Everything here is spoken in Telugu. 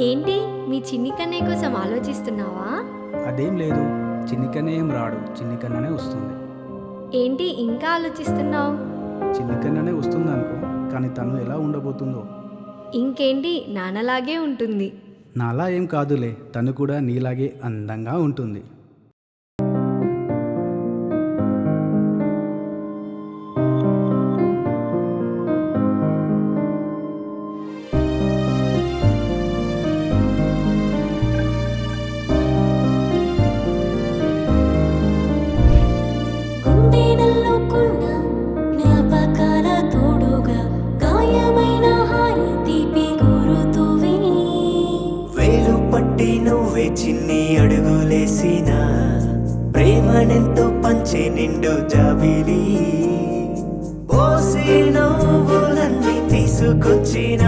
ఏంటి మీ చిన్ని కన్నయ్య కోసం ఆలోచిస్తున్నావా? అదేం లేదు, చిన్నికన్నా ఏం రాడు, చిన్నికన్నానే వస్తుంది. ఏంటి ఇంకా ఆలోచిస్తున్నావు? చిన్నికన్నానే వస్తుంది అనుకో, కానీ తను ఎలా ఉండబోతుందో. ఇంకేంటి నాన్నలాగే ఉంటుంది. నాలా ఏం కాదులే, తను కూడా నీలాగే అందంగా ఉంటుంది. గుండెనల్లుకున్న జ్ఞాపకాల తోడుగా గాయమైన హాయి తీపి గురుతువే. వేలు పట్టి నువ్వే చిన్ని అడుగులేసిన ప్రేమనెంతో పంచే నిండు జాబిలి. పోసి నవ్వులన్నీ తీసుకొచ్చిన